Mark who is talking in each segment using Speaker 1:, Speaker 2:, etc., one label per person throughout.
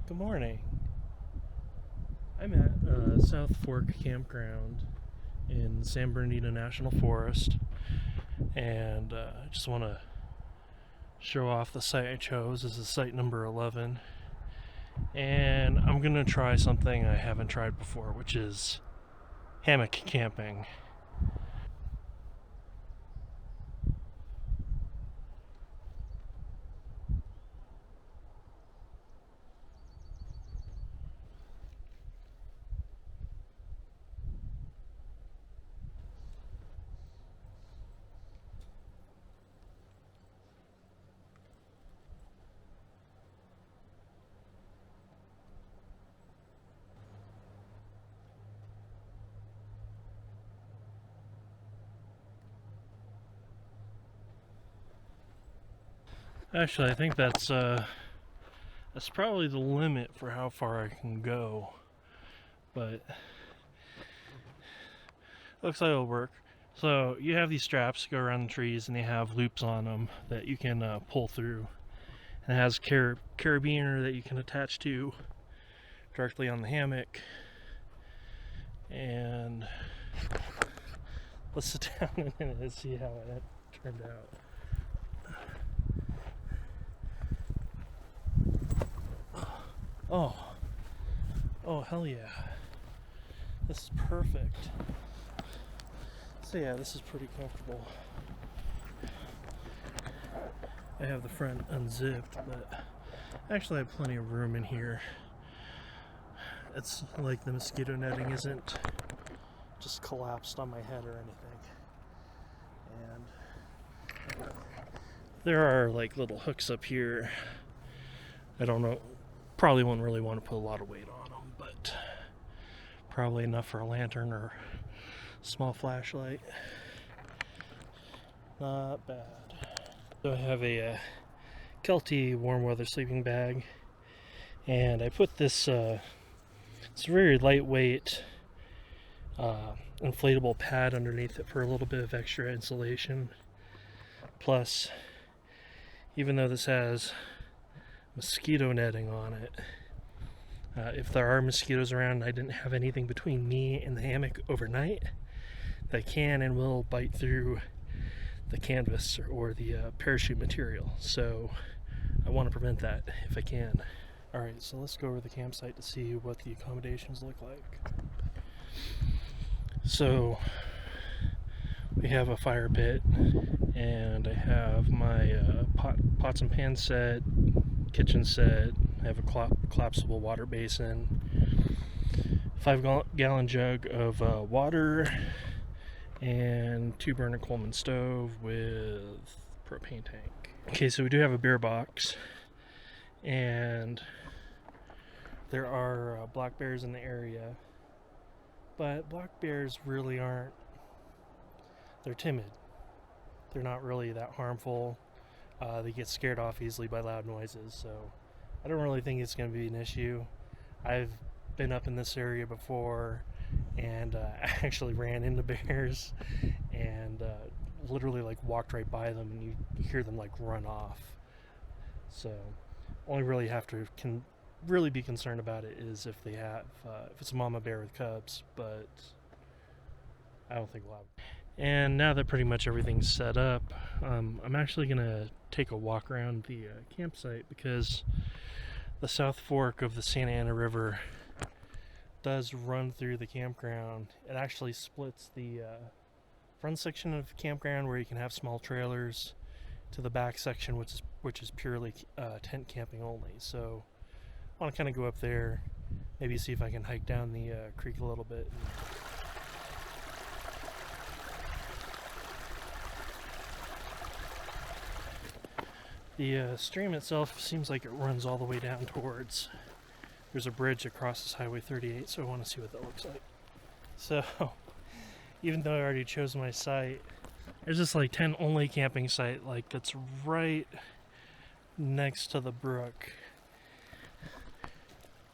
Speaker 1: Good morning. I'm at South Fork Campground in San Bernardino National Forest, and I just want to show off the site I chose. This is site number 11, and I'm going to try something I haven't tried before, which is hammock camping. Actually, I think that's probably the limit for how far I can go, but looks like it'll work. So you have these straps that go around the trees, and they have loops on them that you can pull through. And it has carabiner that you can attach to directly on the hammock. And let's sit down in a minute and see how it turned out. Oh, hell yeah. This is perfect. So yeah, this is pretty comfortable. I have the front unzipped, but actually I have plenty of room in here. It's like the mosquito netting isn't just collapsed on my head or anything. And there are like little hooks up here. I don't know, probably won't really want to put a lot of weight on them, but probably enough for a lantern or small flashlight. Not bad. So I have a Kelty warm weather sleeping bag, and I put this it's a very lightweight inflatable pad underneath it for a little bit of extra insulation. Plus, even though this has mosquito netting on it, if there are mosquitoes around and I didn't have anything between me and the hammock overnight, they can and will bite through the canvas or the parachute material. So I want to prevent that if I can. Alright, so let's go over the campsite to see what the accommodations look like. So we have a fire pit, and I have my pots and pans set, kitchen set. I have a collapsible water basin, 5-gallon jug of water, and 2-burner Coleman stove with propane tank. Okay, so we do have a beer box, and there are black bears in the area, but black bears really aren't, they're timid. They're not really that harmful. They get scared off easily by loud noises, so I don't really think it's going to be an issue. I've been up in this area before, and I actually ran into bears and literally like walked right by them, and you hear them like run off. So only really have to really be concerned about it is if they have if it's a mama bear with cubs, but I don't think we'll have. And now that pretty much everything's set up, I'm actually gonna take a walk around the campsite, because the South Fork of the Santa Ana River does run through the campground. It actually splits the front section of the campground where you can have small trailers to the back section, which is purely tent camping only. So I want to kind of go up there, maybe see if I can hike down the creek a little bit. The stream itself seems like it runs all the way down towards, there's a bridge across this Highway 38, so I want to see what that looks like. So, even though I already chose my site, there's this like tent only camping site like that's right next to the brook.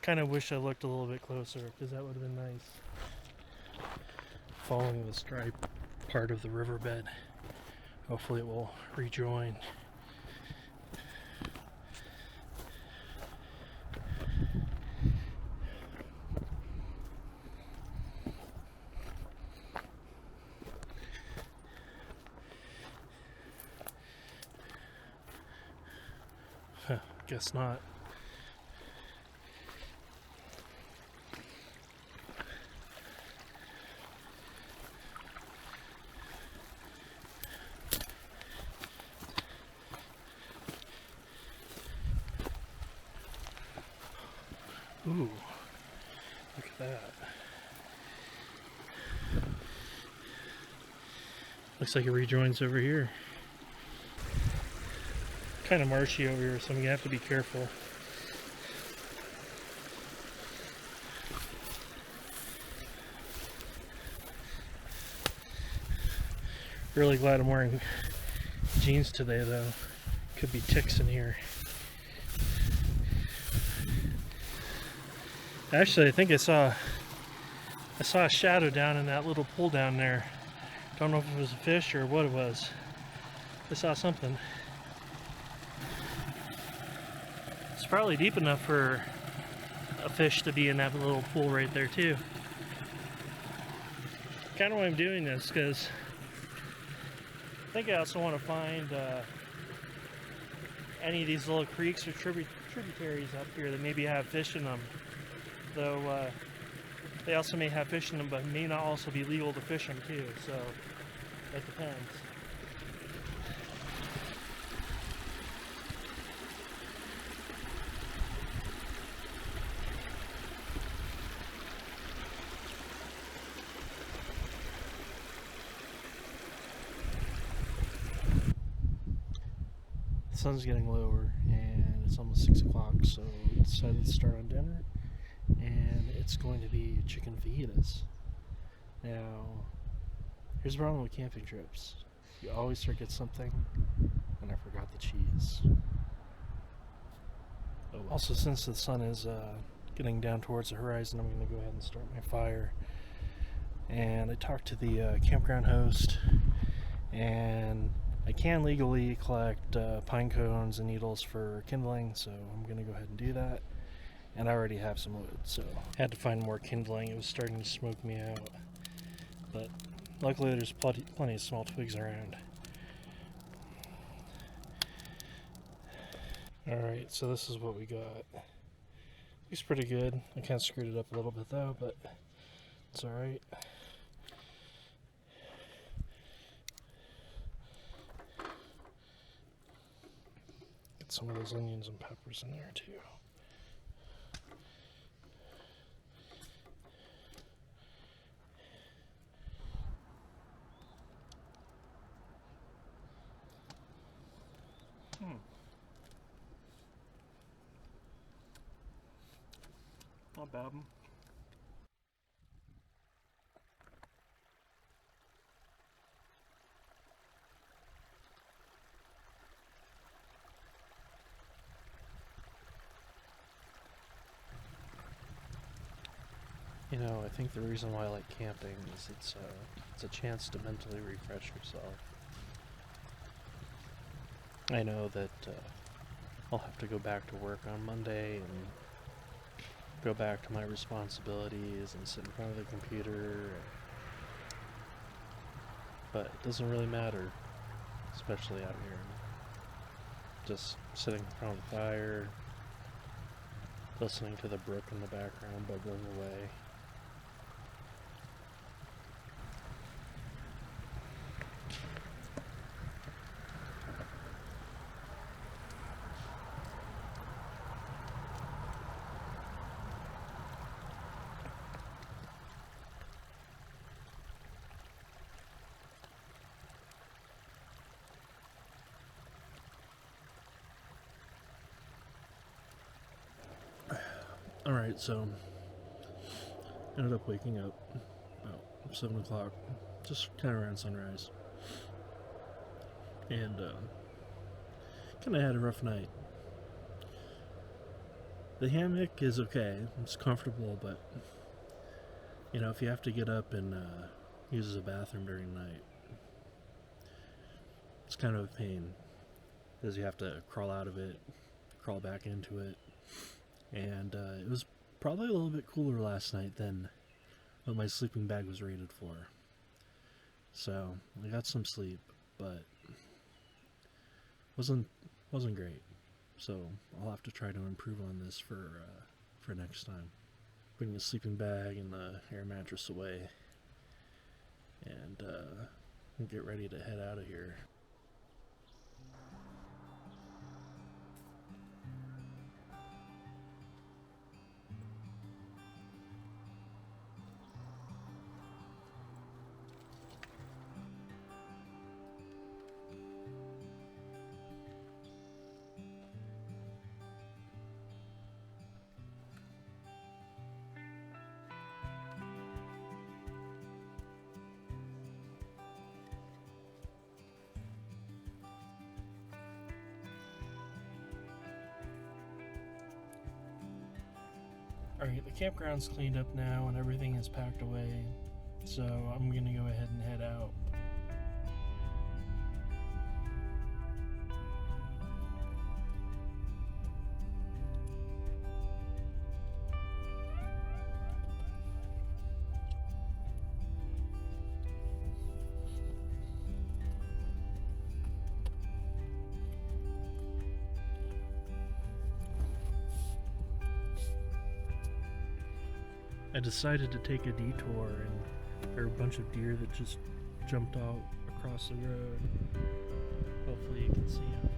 Speaker 1: Kind of wish I looked a little bit closer, because that would have been nice. Following the stripe part of the riverbed. Hopefully it will rejoin. Guess not. Ooh, look at that. Looks like it rejoins over here. Kind of marshy over here, so I'm gonna have to be careful. Really glad I'm wearing jeans today, though. Could be ticks in here. Actually, I think I saw a shadow down in that little pool down there. Don't know if it was a fish or what it was. I saw something. It's probably deep enough for a fish to be in that little pool right there too. Kind of why I'm doing this, because I think I also want to find any of these little creeks or tributaries up here that maybe have fish in them. Though they also may have fish in them, but may not also be legal to fish them too, so it depends. The sun's getting lower and it's almost 6 o'clock, so we decided to start on dinner, and it's going to be chicken fajitas. Now, here's the problem with camping trips. You always forget something, and I forgot the cheese. Oh, also, since the sun is getting down towards the horizon, I'm going to go ahead and start my fire. And I talked to the campground host, and I can legally collect pine cones and needles for kindling, so I'm going to go ahead and do that. And I already have some wood, so I had to find more kindling. It was starting to smoke me out. But luckily there's plenty of small twigs around. Alright, so this is what we got. Looks pretty good. I kind of screwed it up a little bit though, but it's alright. Get some of those onions and peppers in there too. Not bad. You know, I think the reason why I like camping is it's a chance to mentally refresh yourself. I know that I'll have to go back to work on Monday and go back to my responsibilities and sit in front of the computer, but it doesn't really matter, especially out here. Just sitting in front of the fire, listening to the brook in the background bubbling away. Alright, so ended up waking up about 7 o'clock, just kind of around sunrise, and kind of had a rough night. The hammock is okay, it's comfortable, but you know, if you have to get up and use the bathroom during the night, it's kind of a pain, because you have to crawl out of it, crawl back into it. And it was probably a little bit cooler last night than what my sleeping bag was rated for. So I got some sleep, but wasn't great. So I'll have to try to improve on this for next time. Putting the sleeping bag and the air mattress away, and get ready to head out of here. Alright, the campground's cleaned up now and everything is packed away, so I'm gonna go ahead and head out. I decided to take a detour, and there are a bunch of deer that just jumped out across the road. Hopefully you can see them.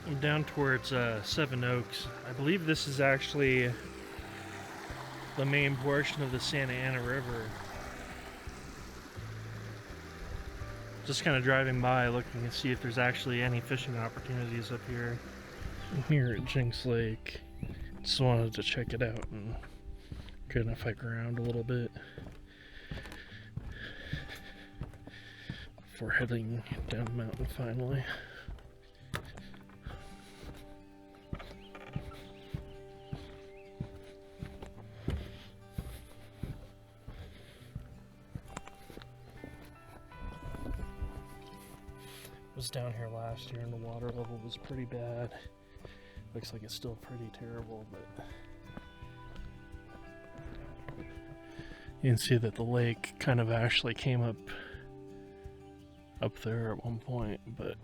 Speaker 1: I'm down towards Seven Oaks. I believe this is actually the main portion of the Santa Ana River. Just kind of driving by looking to see if there's actually any fishing opportunities up here. I'm here at Jenks Lake. Just wanted to check it out and kind of hike around a little bit before heading down the mountain finally. Was down here last year and the water level was pretty bad. Looks like it's still pretty terrible, but you can see that the lake kind of actually came up there at one point, but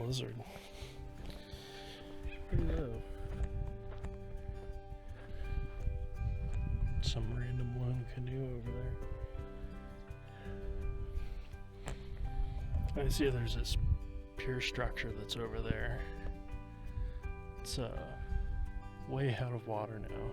Speaker 1: lizard. Pretty low. Some random lone canoe over there. I see there's this pier structure that's over there. It's way out of water now.